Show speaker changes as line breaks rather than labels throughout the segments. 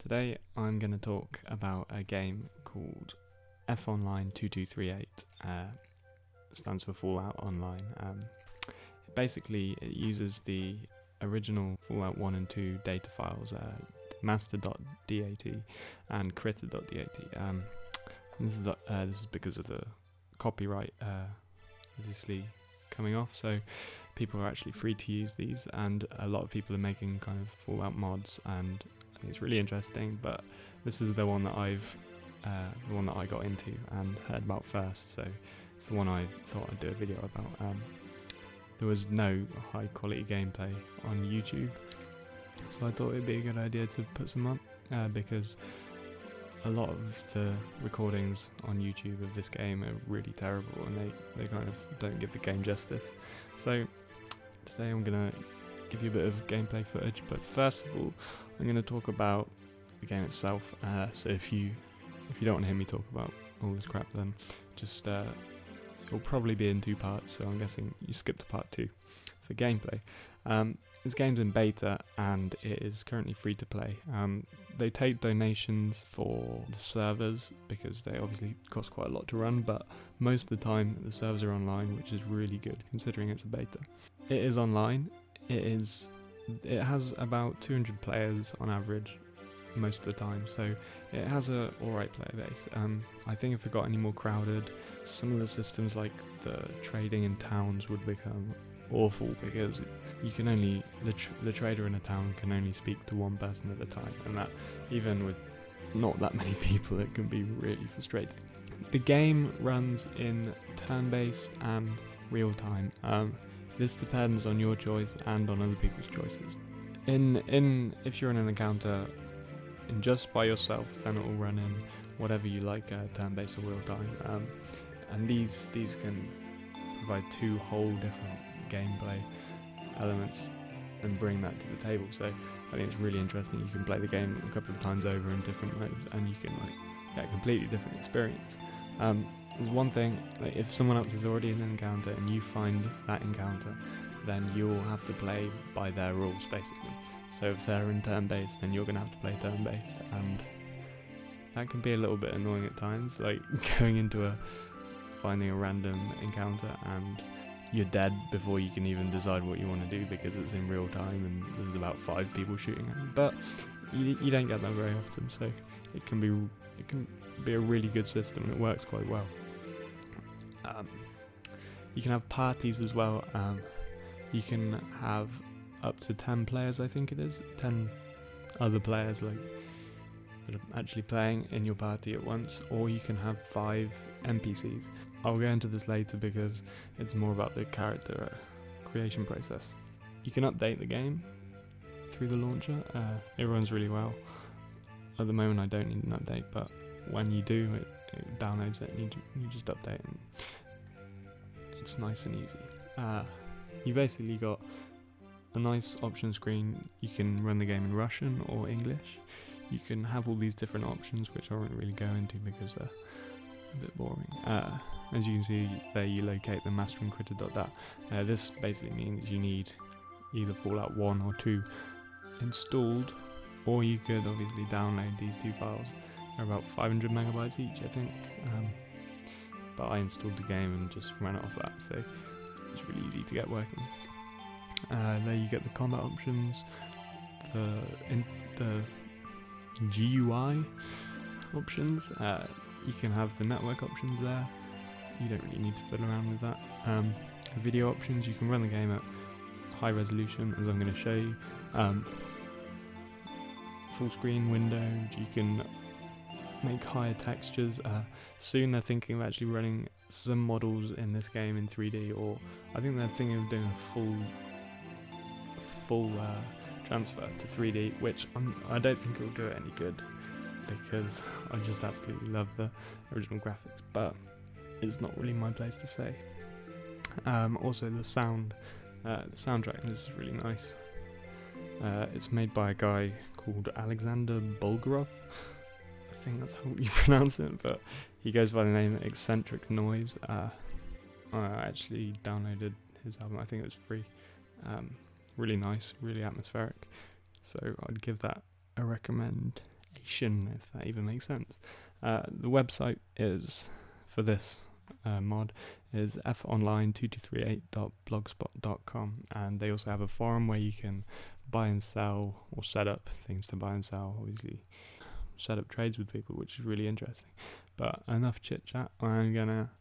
Today I'm going to talk about a game called FOnline 2238. Stands for Fallout Online. Basically, it uses the original Fallout 1 and 2 data files, master.dat and critter.dat. This is because of the copyright obviously coming off, so people are actually free to use these, and a lot of people are making kind of Fallout mods, and I think it's really interesting. But this is the one that I got into and heard about first, so it's the one I thought I'd do a video about. There was no high quality gameplay on YouTube, so I thought it'd be a good idea to put some up, because a lot of the recordings on YouTube of this game are really terrible, and they kind of don't give the game justice. So today I'm gonna give you a bit of gameplay footage, but first of all I'm gonna talk about the game itself. So if you don't want to hear me talk about all this crap, then just it'll probably be in two parts, so I'm guessing you skip to part 2 for gameplay. This game's in beta and it is currently free to play. They take donations for the servers because they obviously cost quite a lot to run, but most of the time the servers are online, which is really good considering it's a beta. It is online. It has about 200 players on average most of the time, so it has a alright player base. I think if it got any more crowded, some of the systems like the trading in towns would become awful, because you can only the trader in a town can only speak to one person at a time, and that even with not that many people it can be really frustrating. The game runs in turn-based and real-time. This depends on your choice and on other people's choices. If you're in an encounter and just by yourself, then it will run in whatever you like, turn-based or real-time. And these can provide two whole different gameplay elements and bring that to the table. So I think it's really interesting. You can play the game a couple of times over in different modes, and you can get a completely different experience. There's one thing, like if someone else is already in an encounter and you find that encounter, then you'll have to play by their rules basically. So if they're in turn-based, then you're going to have to play turn-based, and that can be a little bit annoying at times, like going into finding a random encounter and you're dead before you can even decide what you want to do because it's in real time and there's about 5 people shooting at you. But you don't get that very often, so it can be a really good system, and it works quite well. You can have parties as well. You can have up to 10 players, I think it is, 10 other players that are actually playing in your party at once, or you can have 5 NPCs. I'll go into this later because it's more about the character creation process. You can update the game through the launcher. It runs really well. At the moment I don't need an update, but when you do, it downloads it and you just update it, and it's nice and easy. You basically got a nice option screen. You can run the game in Russian or English. You can have all these different options, which I won't really go into because they're a bit boring. As you can see there, you locate the master and critter.dat. This basically means you need either Fallout 1 or 2 installed, or you could obviously download these two files. They're about 500 megabytes each, I think. But I installed the game and just ran it off that, so it's really easy to get working. There you get the combat options, the GUI options. You can have the network options there. You don't really need to fiddle around with that. The video options, you can run the game at high resolution, as I'm going to show you. Full screen window, you can make higher textures. Soon they're thinking of actually running some models in this game in 3D, or I think they're thinking of doing a full transfer to 3D, which I don't think it will do it any good, because I just absolutely love the original graphics, but it's not really my place to say. Also the soundtrack, this is really nice. It's made by a guy called Alexander Bulgarov. I think that's how you pronounce it, but he goes by the name Eccentric Noise. I actually downloaded his album, I think it was free. Really nice, really atmospheric, so I'd give that a recommend registration, if that even makes sense. The website is for this mod is FOnline2238.blogspot.com, and they also have a forum where you can buy and sell, or set up things to buy and sell, obviously set up trades with people, which is really interesting. But enough chit chat, I'm gonna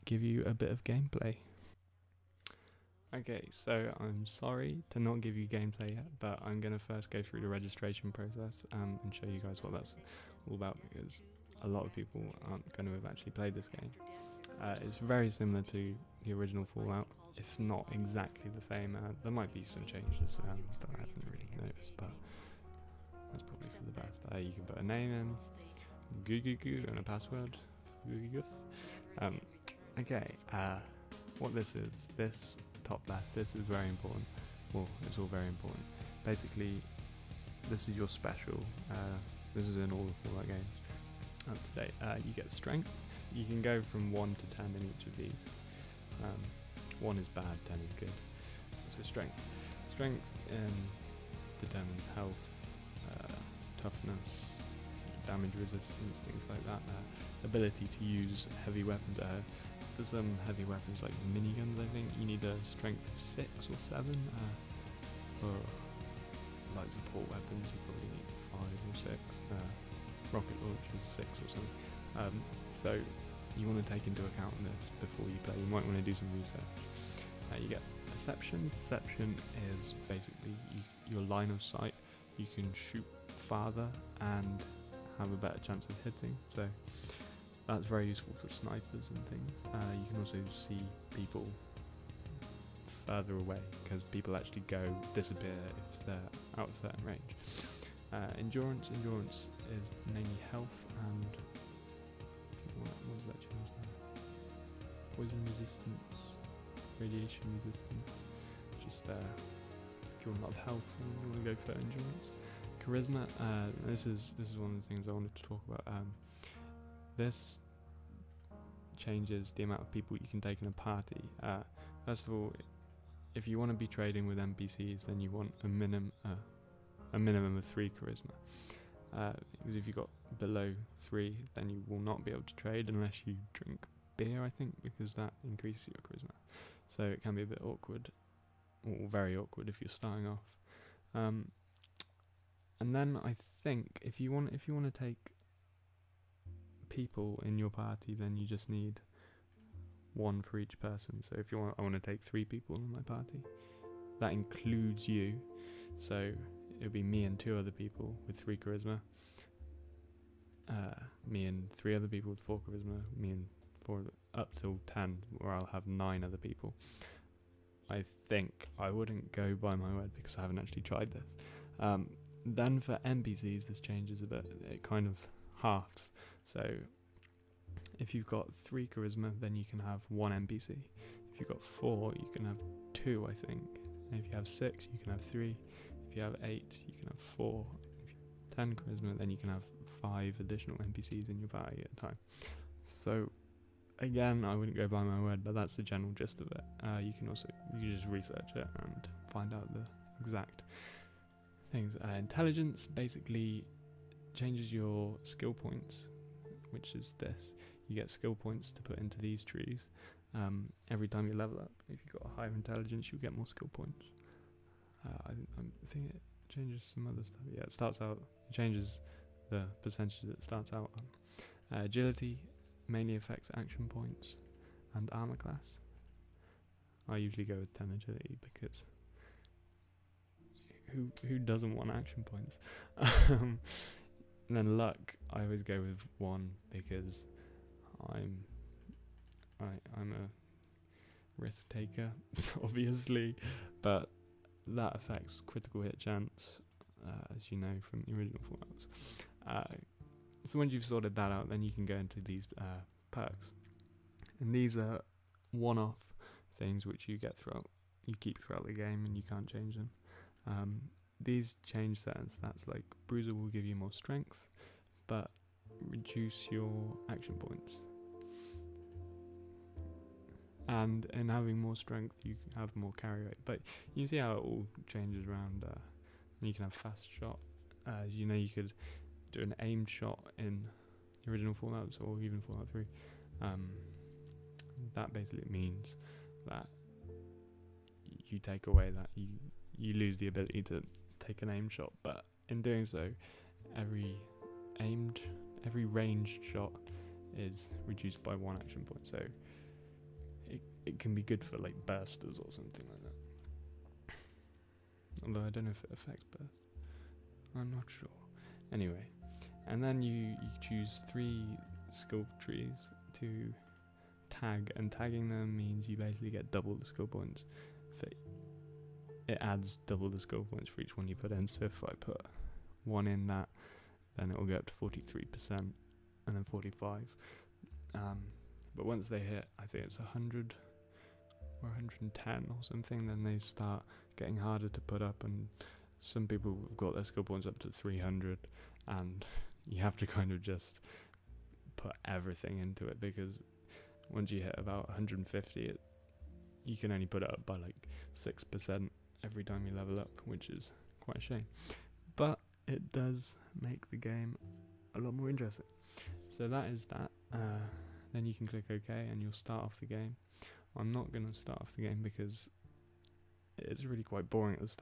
give you a bit of gameplay. Okay, so I'm sorry to not give you gameplay yet, but I'm gonna first go through the registration process and show you guys what that's all about, because a lot of people aren't going to have actually played this game. It's very similar to the original Fallout, if not exactly the same. There might be some changes that I haven't really noticed, but that's probably for the best. You can put a name in, goo, and a password. Okay, what this is, this top left, this is very important. Well, it's all very important. Basically, this is your special. This is in all the Fallout games up to date. You get strength. You can go from 1 to 10 in each of these. 1 is bad, 10 is good. So strength. Strength determines health, toughness, damage resistance, things like that. Ability to use heavy weapons. For some heavy weapons like miniguns, I think you need a strength of 6 or 7. For like support weapons, you probably need 5 or 6. Rocket launchers 6 or something. So you want to take into account this before you play. You might want to do some research. You get perception. Perception is basically your line of sight. You can shoot farther and have a better chance of hitting. So that's very useful for snipers and things. You can also see people further away, because people actually disappear if they're out of certain range. Endurance is mainly health and what does that change now? Poison resistance, radiation resistance. Just if you want a lot of health, you want to go for endurance. Charisma. This is one of the things I wanted to talk about. This changes the amount of people you can take in a party. First of all, if you want to be trading with NPCs, then you want a minimum of 3 charisma. Because if you got below 3, then you will not be able to trade unless you drink beer, I think, because that increases your charisma. So it can be a bit awkward, or very awkward if you're starting off. And then I think if you want to take people in your party, then you just need 1 for each person. So if I want to take 3 people in my party, that includes you. So it would be me and 2 other people with 3 charisma, me and 3 other people with 4 charisma, me and 4 up till 10, where I'll have 9 other people. I think I wouldn't go by my word because I haven't actually tried this. Then for NPCs, this changes a bit. It kind of halves. So if you've got 3 charisma, then you can have 1 NPC. If you've got 4, you can have 2, I think. And if you have 6, you can have 3. If you have 8, you can have 4. If you have 10 charisma, then you can have 5 additional NPCs in your party at a time. So again, I wouldn't go by my word, but that's the general gist of it. You can just research it and find out the exact things. Intelligence basically changes your skill points, which is this. You get skill points to put into these trees. Every time you level up, if you've got a higher intelligence, you'll get more skill points. I think it changes some other stuff. Yeah, it changes the percentage that it starts out on. Agility mainly affects action points and armor class. I usually go with 10 agility because who doesn't want action points? And then luck, I always go with 1 because I'm a risk taker, obviously, but that affects critical hit chance, as you know from the original Fallouts. So once you've sorted that out, then you can go into these perks, and these are one-off things which you keep throughout the game, and you can't change them. These change certain stats, like Bruiser will give you more strength, but reduce your action points. And in having more strength, you have more carry rate. But you see how it all changes around. You can have fast shot. You know, you could do an aimed shot in the original Fallouts or even Fallout 3, that basically means that you take away that you lose the ability to take an aimed shot, but in doing so, every ranged shot is reduced by 1 action point, so it can be good for like bursters or something like that. Although I don't know if it affects burst, I'm not sure. Anyway, and then you choose 3 skill trees to tag, and tagging them means you basically get double the skill points. It adds double the skill points for each one you put in, so if I put 1 in that, then it will go up to 43% and then 45. But once they hit, I think it's 100 or 110 or something, then they start getting harder to put up, and some people have got their skill points up to 300, and you have to kind of just put everything into it, because once you hit about 150, you can only put it up by like 6% every time you level up, which is quite a shame. But it does make the game a lot more interesting. So that is that. Then you can click OK and you'll start off the game. I'm not going to start off the game because it's really quite boring at the start.